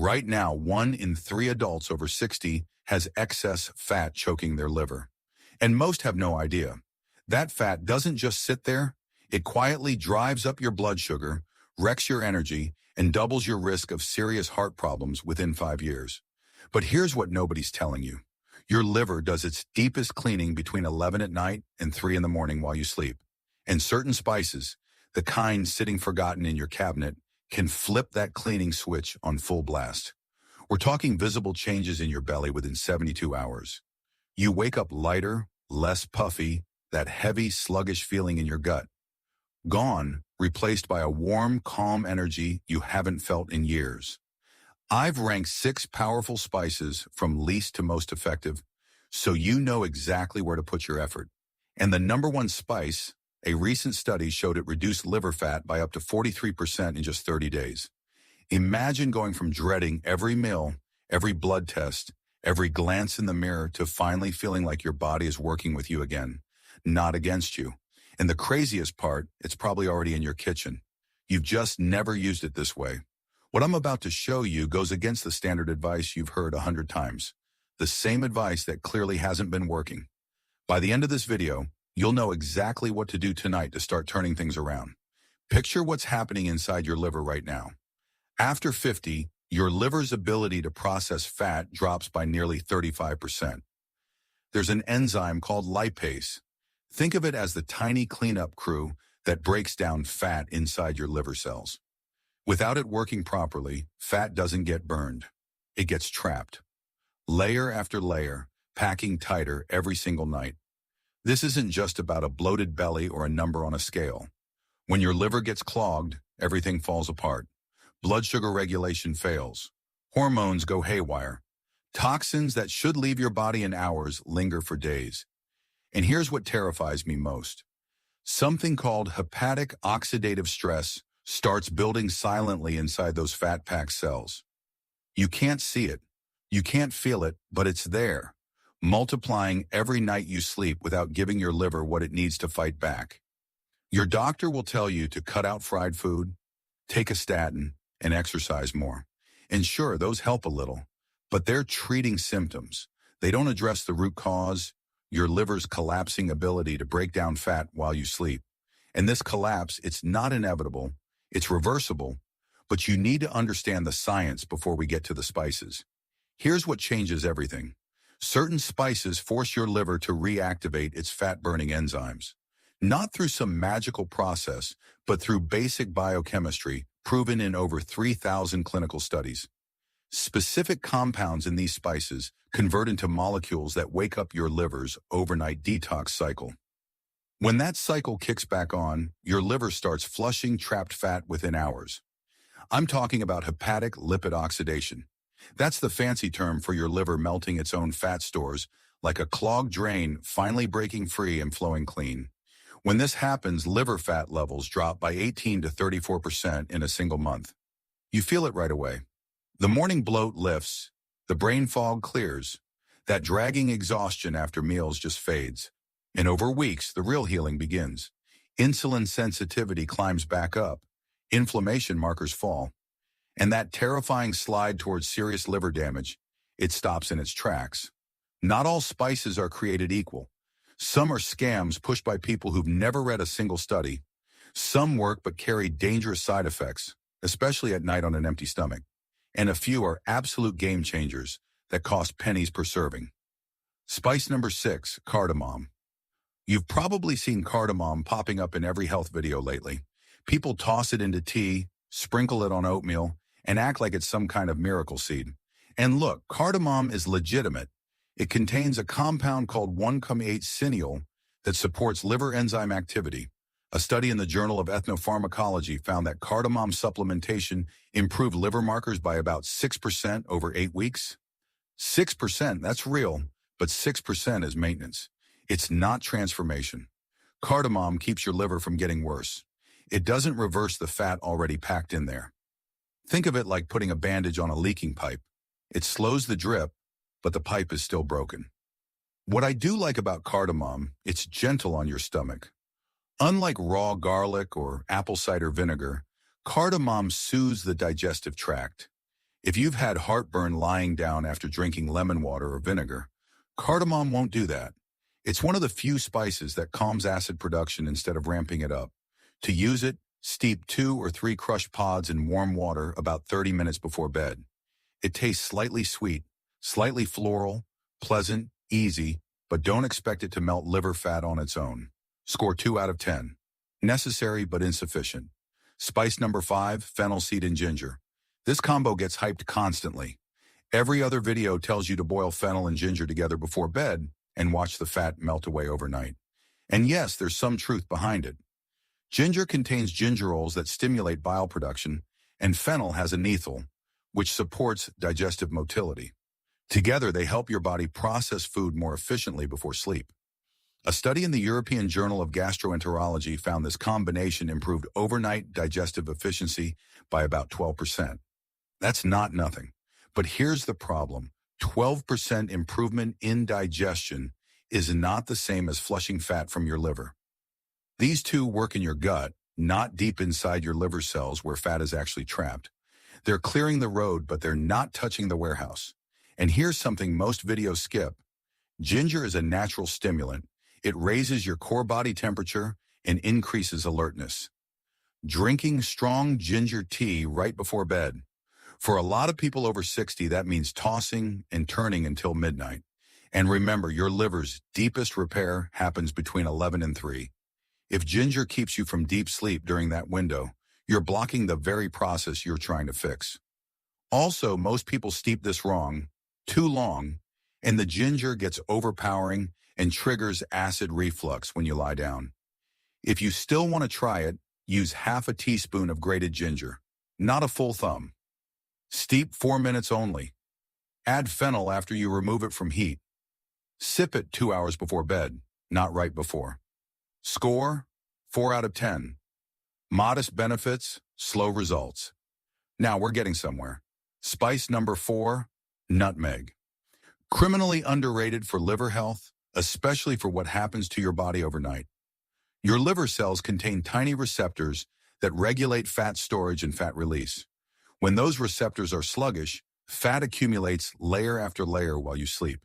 Right now, 1 in 3 adults over 60 has excess fat choking their liver. And most have no idea. That fat doesn't just sit there. It quietly drives up your blood sugar, wrecks your energy, and doubles your risk of serious heart problems within 5 years. But here's what nobody's telling you. Your liver does its deepest cleaning between 11 at night and 3 in the morning while you sleep. And certain spices, the kind sitting forgotten in your cabinet, can flip that cleaning switch on full blast. We're talking visible changes in your belly within 72 hours. You wake up lighter, less puffy, that heavy, sluggish feeling in your gut. Gone, replaced by a warm, calm energy you haven't felt in years. I've ranked 6 powerful spices from least to most effective, so you know exactly where to put your effort. And the number one spice, a recent study showed it reduced liver fat by up to 43% in just 30 days. Imagine going from dreading every meal, every blood test, every glance in the mirror to finally feeling like your body is working with you again, not against you. And the craziest part, it's probably already in your kitchen. You've just never used it this way. What I'm about to show you goes against the standard advice you've heard 100 times. The same advice that clearly hasn't been working. By the end of this video, you'll know exactly what to do tonight to start turning things around. Picture what's happening inside your liver right now. After 50, your liver's ability to process fat drops by nearly 35%. There's an enzyme called lipase. Think of it as the tiny cleanup crew that breaks down fat inside your liver cells. Without it working properly, fat doesn't get burned. It gets trapped. Layer after layer, packing tighter every single night. This isn't just about a bloated belly or a number on a scale. When your liver gets clogged, everything falls apart. Blood sugar regulation fails. Hormones go haywire. Toxins that should leave your body in hours linger for days. And here's what terrifies me most. Something called hepatic oxidative stress starts building silently inside those fat-packed cells. You can't see it. You can't feel it, but it's there, multiplying every night you sleep without giving your liver what it needs to fight back. Your doctor will tell you to cut out fried food, take a statin, and exercise more. And sure, those help a little, but they're treating symptoms. They don't address the root cause, your liver's collapsing ability to break down fat while you sleep. And this collapse, it's not inevitable, it's reversible, but you need to understand the science before we get to the spices. Here's what changes everything. Certain spices force your liver to reactivate its fat-burning enzymes. Not through some magical process, but through basic biochemistry proven in over 3,000 clinical studies. Specific compounds in these spices convert into molecules that wake up your liver's overnight detox cycle. When that cycle kicks back on, your liver starts flushing trapped fat within hours. I'm talking about hepatic lipid oxidation. That's the fancy term for your liver melting its own fat stores, like a clogged drain finally breaking free and flowing clean. When this happens, liver fat levels drop by 18 to 34% in a single month. You feel it right away. The morning bloat lifts, the brain fog clears, that dragging exhaustion after meals just fades. And over weeks, the real healing begins. Insulin sensitivity climbs back up, inflammation markers fall, and that terrifying slide towards serious liver damage, it stops in its tracks. Not all spices are created equal. Some are scams pushed by people who've never read a single study. Some work but carry dangerous side effects, especially at night on an empty stomach. And a few are absolute game changers that cost pennies per serving. Spice number 6, cardamom. You've probably seen cardamom popping up in every health video lately. People toss it into tea, sprinkle it on oatmeal, and act like it's some kind of miracle seed. And look, cardamom is legitimate. It contains a compound called 1,8-cineol that supports liver enzyme activity. A study in the Journal of Ethnopharmacology found that cardamom supplementation improved liver markers by about 6% over 8 weeks. 6%, that's real, but 6% is maintenance. It's not transformation. Cardamom keeps your liver from getting worse. It doesn't reverse the fat already packed in there. Think of it like putting a bandage on a leaking pipe. It slows the drip, but the pipe is still broken. What I do like about cardamom, it's gentle on your stomach. Unlike raw garlic or apple cider vinegar, cardamom soothes the digestive tract. If you've had heartburn lying down after drinking lemon water or vinegar, cardamom won't do that. It's one of the few spices that calms acid production instead of ramping it up. To use it, steep 2 or 3 crushed pods in warm water about 30 minutes before bed. It tastes slightly sweet, slightly floral, pleasant, easy, but don't expect it to melt liver fat on its own. Score 2 out of 10. Necessary but insufficient. Spice number 5, fennel seed and ginger. This combo gets hyped constantly. Every other video tells you to boil fennel and ginger together before bed and watch the fat melt away overnight. And yes, there's some truth behind it. Ginger contains gingerols that stimulate bile production, and fennel has an ethyl, which supports digestive motility. Together, they help your body process food more efficiently before sleep. A study in the European Journal of Gastroenterology found this combination improved overnight digestive efficiency by about 12%. That's not nothing. But here's the problem. 12% improvement in digestion is not the same as flushing fat from your liver. These two work in your gut, not deep inside your liver cells where fat is actually trapped. They're clearing the road, but they're not touching the warehouse. And here's something most videos skip. Ginger is a natural stimulant. It raises your core body temperature and increases alertness. Drinking strong ginger tea right before bed. For a lot of people over 60, that means tossing and turning until midnight. And remember, your liver's deepest repair happens between 11 and 3. If ginger keeps you from deep sleep during that window, you're blocking the very process you're trying to fix. Also, most people steep this wrong, too long, and the ginger gets overpowering and triggers acid reflux when you lie down. If you still want to try it, use half a teaspoon of grated ginger, not a full thumb. Steep 4 minutes only. Add fennel after you remove it from heat. Sip it 2 hours before bed, not right before. Score, 4 out of 10. Modest benefits, slow results. Now we're getting somewhere. Spice number 4, nutmeg. Criminally underrated for liver health, especially for what happens to your body overnight. Your liver cells contain tiny receptors that regulate fat storage and fat release. When those receptors are sluggish, fat accumulates layer after layer while you sleep.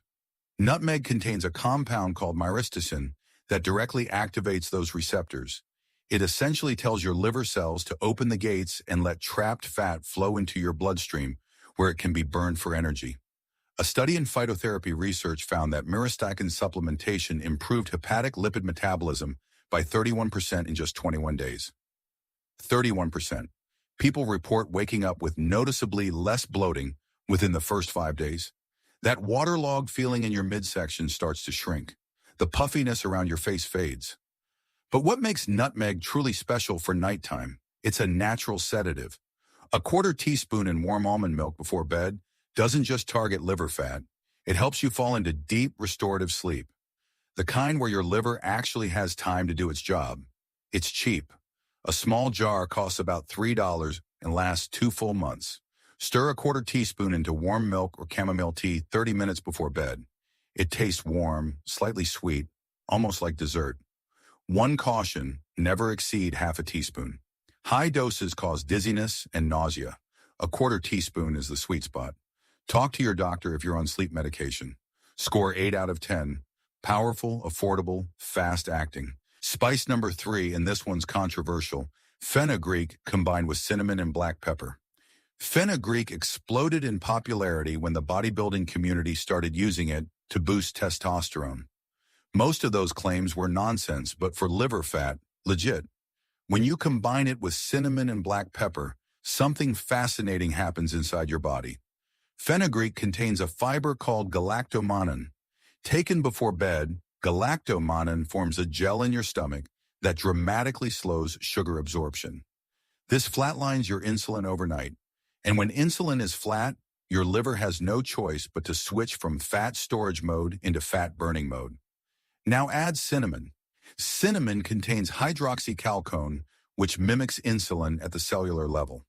Nutmeg contains a compound called myristicin that directly activates those receptors. It essentially tells your liver cells to open the gates and let trapped fat flow into your bloodstream where it can be burned for energy. A study in phytotherapy research found that myristicin supplementation improved hepatic lipid metabolism by 31% in just 21 days. 31%. People report waking up with noticeably less bloating within the first 5 days. That waterlogged feeling in your midsection starts to shrink. The puffiness around your face fades. But what makes nutmeg truly special for nighttime? It's a natural sedative. A quarter teaspoon in warm almond milk before bed doesn't just target liver fat. It helps you fall into deep restorative sleep. The kind where your liver actually has time to do its job. It's cheap. A small jar costs about $3 and lasts 2 full months. Stir a quarter teaspoon into warm milk or chamomile tea 30 minutes before bed. It tastes warm, slightly sweet, almost like dessert. One caution, never exceed half a teaspoon. High doses cause dizziness and nausea. A quarter teaspoon is the sweet spot. Talk to your doctor if you're on sleep medication. Score 8 out of 10. Powerful, affordable, fast-acting. Spice number 3, and this one's controversial, fenugreek combined with cinnamon and black pepper. Fenugreek exploded in popularity when the bodybuilding community started using it to boost testosterone. Most of those claims were nonsense, but for liver fat, legit. When you combine it with cinnamon and black pepper, something fascinating happens inside your body. Fenugreek contains a fiber called galactomannan. Taken before bed, galactomannan forms a gel in your stomach that dramatically slows sugar absorption. This flatlines your insulin overnight. And when insulin is flat, your liver has no choice but to switch from fat storage mode into fat burning mode. Now add cinnamon. Cinnamon contains hydroxycalcone, which mimics insulin at the cellular level.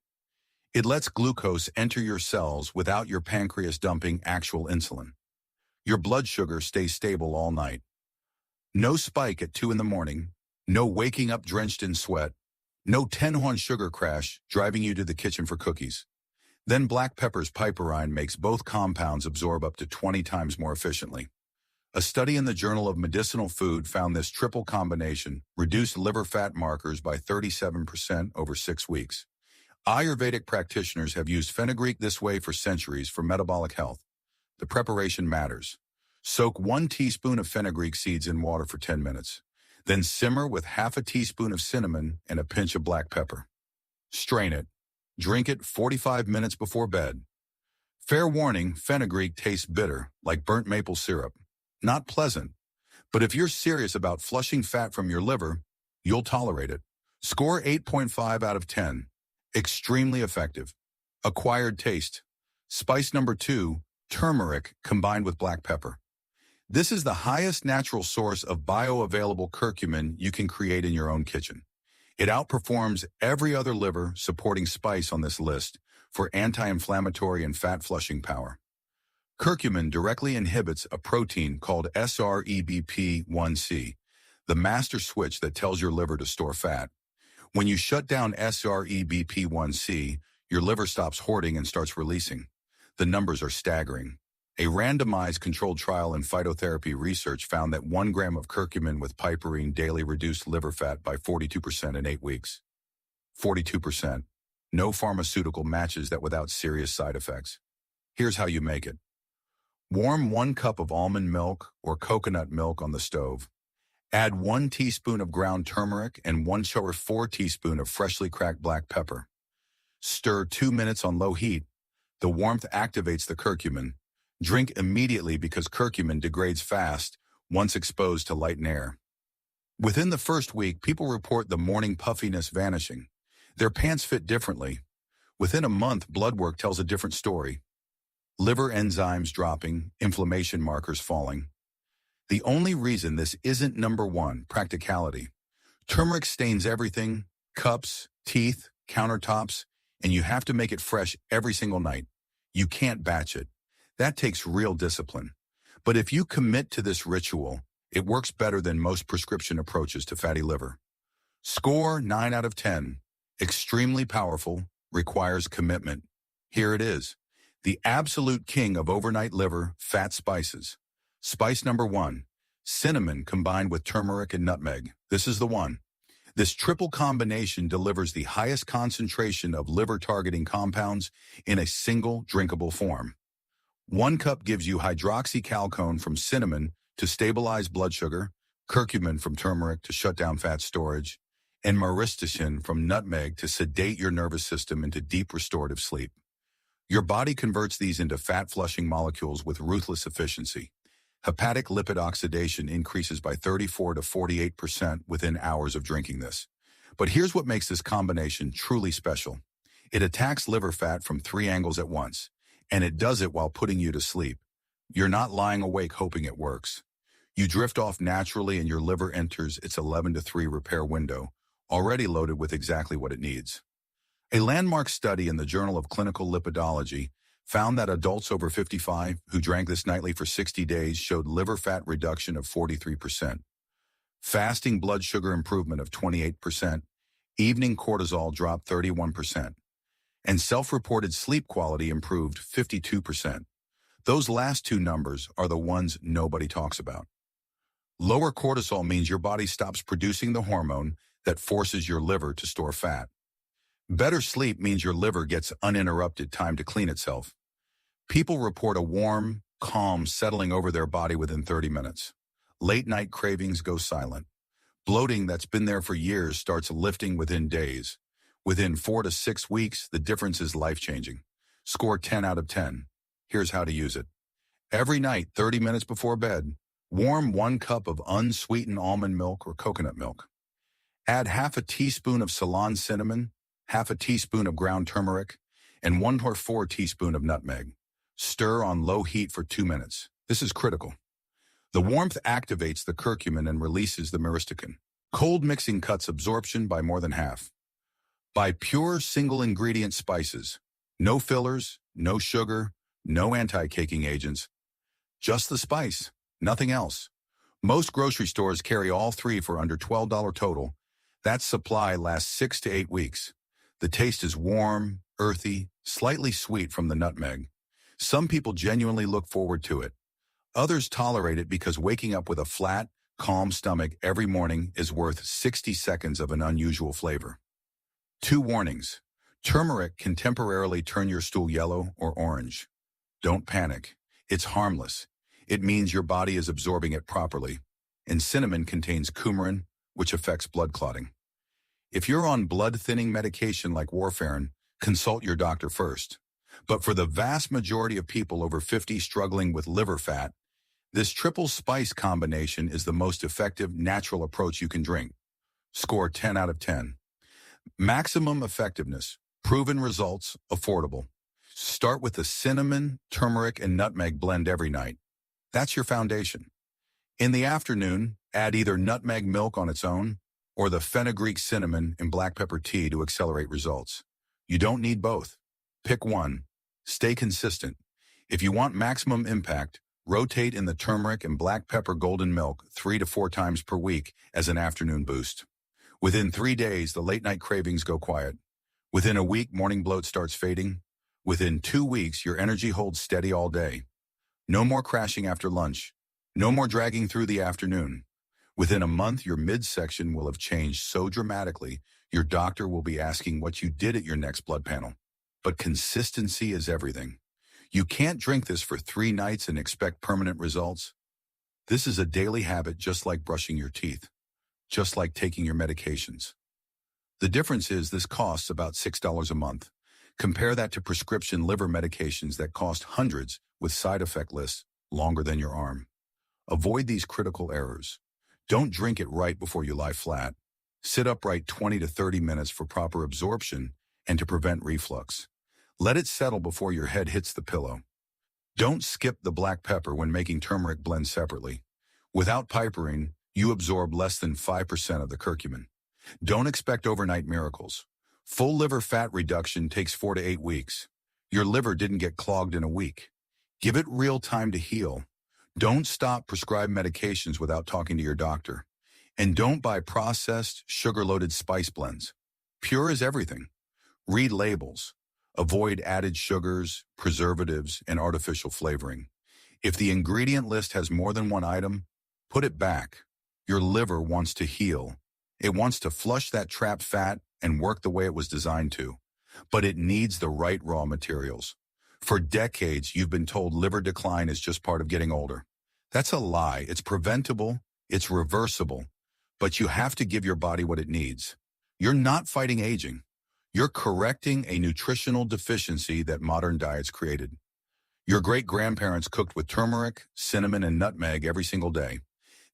It lets glucose enter your cells without your pancreas dumping actual insulin. Your blood sugar stays stable all night. No spike at 2 in the morning, no waking up drenched in sweat, no 10-horn sugar crash driving you to the kitchen for cookies. Then black pepper's piperine makes both compounds absorb up to 20 times more efficiently. A study in the Journal of Medicinal Food found this triple combination reduced liver fat markers by 37% over 6 weeks. Ayurvedic practitioners have used fenugreek this way for centuries for metabolic health. The preparation matters. Soak 1 teaspoon of fenugreek seeds in water for 10 minutes. Then simmer with half a teaspoon of cinnamon and a pinch of black pepper. Strain it. Drink it 45 minutes before bed. Fair warning, fenugreek tastes bitter, like burnt maple syrup. Not pleasant. But if you're serious about flushing fat from your liver, you'll tolerate it. Score 8.5 out of 10. Extremely effective. Acquired taste. Spice number 2, turmeric combined with black pepper. This is the highest natural source of bioavailable curcumin you can create in your own kitchen. It outperforms every other liver-supporting spice on this list for anti-inflammatory and fat-flushing power. Curcumin directly inhibits a protein called SREBP1C, the master switch that tells your liver to store fat. When you shut down SREBP1C, your liver stops hoarding and starts releasing. The numbers are staggering. A randomized controlled trial in phytotherapy research found that 1 gram of curcumin with piperine daily reduced liver fat by 42% in 8 weeks. 42%. No pharmaceutical matches that without serious side effects. Here's how you make it. Warm 1 cup of almond milk or coconut milk on the stove. Add 1 teaspoon of ground turmeric and 1/4 teaspoon of freshly cracked black pepper. Stir 2 minutes on low heat. The warmth activates the curcumin. Drink immediately because curcumin degrades fast once exposed to light and air. Within the first week, people report the morning puffiness vanishing. Their pants fit differently. Within a month, blood work tells a different story. Liver enzymes dropping, inflammation markers falling. The only reason this isn't number 1, practicality. Turmeric stains everything, cups, teeth, countertops, and you have to make it fresh every single night. You can't batch it. That takes real discipline. But if you commit to this ritual, it works better than most prescription approaches to fatty liver. Score 9 out of 10. Extremely powerful, requires commitment. Here it is. The absolute king of overnight liver fat spices. Spice number 1, cinnamon combined with turmeric and nutmeg. This is the one. This triple combination delivers the highest concentration of liver-targeting compounds in a single drinkable form. 1 cup gives you hydroxycalcone from cinnamon to stabilize blood sugar, curcumin from turmeric to shut down fat storage, and myristicin from nutmeg to sedate your nervous system into deep restorative sleep. Your body converts these into fat-flushing molecules with ruthless efficiency. Hepatic lipid oxidation increases by 34 to 48% within hours of drinking this. But here's what makes this combination truly special. It attacks liver fat from 3 angles at once, and it does it while putting you to sleep. You're not lying awake hoping it works. You drift off naturally and your liver enters its 11 to 3 repair window, already loaded with exactly what it needs. A landmark study in the Journal of Clinical Lipidology found that adults over 55 who drank this nightly for 60 days showed liver fat reduction of 43%, fasting blood sugar improvement of 28%, evening cortisol dropped 31%, and self-reported sleep quality improved 52%. Those last 2 numbers are the ones nobody talks about. Lower cortisol means your body stops producing the hormone that forces your liver to store fat. Better sleep means your liver gets uninterrupted time to clean itself. People report a warm, calm settling over their body within 30 minutes. Late-night cravings go silent. Bloating that's been there for years starts lifting within days. Within 4 to 6 weeks, the difference is life-changing. Score 10 out of 10. Here's how to use it. Every night, 30 minutes before bed, warm 1 cup of unsweetened almond milk or coconut milk. Add half a teaspoon of Ceylon cinnamon, half a teaspoon of ground turmeric, and 1/4 teaspoon of nutmeg. Stir on low heat for 2 minutes. This is critical. The warmth activates the curcumin and releases the myristicin. Cold mixing cuts absorption by more than half. Buy pure single-ingredient spices. No fillers, no sugar, no anti-caking agents. Just the spice, nothing else. Most grocery stores carry all 3 for under $12 total. That supply lasts 6 to 8 weeks. The taste is warm, earthy, slightly sweet from the nutmeg. Some people genuinely look forward to it. Others tolerate it because waking up with a flat, calm stomach every morning is worth 60 seconds of an unusual flavor. 2 warnings. Turmeric can temporarily turn your stool yellow or orange. Don't panic. It's harmless. It means your body is absorbing it properly. And cinnamon contains coumarin, which affects blood clotting. If you're on blood-thinning medication like warfarin, consult your doctor first. But for the vast majority of people over 50 struggling with liver fat, this triple spice combination is the most effective natural approach you can drink. Score 10 out of 10. Maximum effectiveness, proven results, affordable. Start with the cinnamon, turmeric, and nutmeg blend every night. That's your foundation. In the afternoon, add either nutmeg milk on its own or the fenugreek cinnamon and black pepper tea to accelerate results. You don't need both. Pick one. Stay consistent. If you want maximum impact, rotate in the turmeric and black pepper golden milk 3 to 4 times per week as an afternoon boost. Within 3 days, the late-night cravings go quiet. Within a week, morning bloat starts fading. Within 2 weeks, your energy holds steady all day. No more crashing after lunch. No more dragging through the afternoon. Within a month, your midsection will have changed so dramatically, your doctor will be asking what you did at your next blood panel. But consistency is everything. You can't drink this for 3 nights and expect permanent results. This is a daily habit just like brushing your teeth, just like taking your medications. The difference is this costs about $6 a month. Compare that to prescription liver medications that cost hundreds with side effect lists longer than your arm. Avoid these critical errors. Don't drink it right before you lie flat. Sit upright 20 to 30 minutes for proper absorption and to prevent reflux. Let it settle before your head hits the pillow. Don't skip the black pepper when making turmeric blends separately. Without pipering, you absorb less than 5% of the curcumin. Don't expect overnight miracles. Full liver fat reduction takes 4 to 8 weeks. Your liver didn't get clogged in a week. Give it real time to heal. Don't stop prescribed medications without talking to your doctor. And don't buy processed, sugar-loaded spice blends. Pure is everything. Read labels. Avoid added sugars, preservatives, and artificial flavoring. If the ingredient list has more than one item, put it back. Your liver wants to heal. It wants to flush that trapped fat and work the way it was designed to. But it needs the right raw materials. For decades, you've been told liver decline is just part of getting older. That's a lie. It's preventable. It's reversible. But you have to give your body what it needs. You're not fighting aging. You're correcting a nutritional deficiency that modern diets created. Your great-grandparents cooked with turmeric, cinnamon, and nutmeg every single day.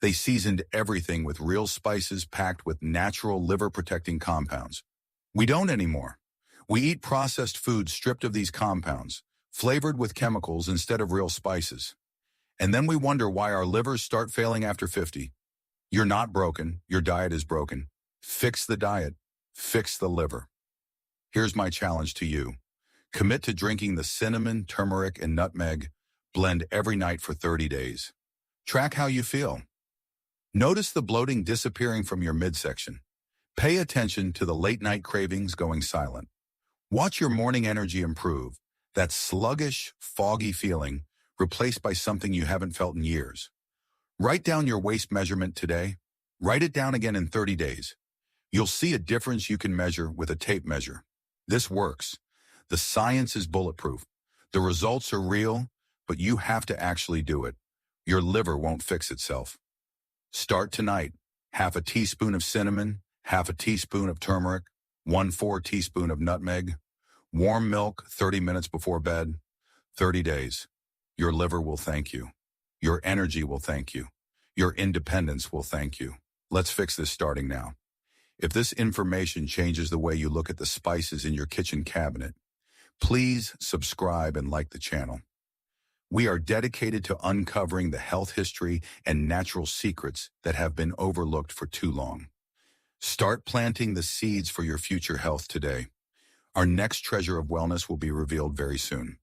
They seasoned everything with real spices packed with natural liver-protecting compounds. We don't anymore. We eat processed foods stripped of these compounds, flavored with chemicals instead of real spices. And then we wonder why our livers start failing after 50. You're not broken. Your diet is broken. Fix the diet. Fix the liver. Here's my challenge to you. Commit to drinking the cinnamon, turmeric, and nutmeg blend every night for 30 days. Track how you feel. Notice the bloating disappearing from your midsection. Pay attention to the late-night cravings going silent. Watch your morning energy improve, that sluggish, foggy feeling replaced by something you haven't felt in years. Write down your waist measurement today. Write it down again in 30 days. You'll see a difference you can measure with a tape measure. This works. The science is bulletproof. The results are real, but you have to actually do it. Your liver won't fix itself. Start tonight. Half a teaspoon of cinnamon, half a teaspoon of turmeric, 1/4 teaspoon of nutmeg, warm milk 30 minutes before bed, 30 days. Your liver will thank you. Your energy will thank you. Your independence will thank you. Let's fix this starting now. If this information changes the way you look at the spices in your kitchen cabinet, please subscribe and like the channel. We are dedicated to uncovering the health history and natural secrets that have been overlooked for too long. Start planting the seeds for your future health today. Our next treasure of wellness will be revealed very soon.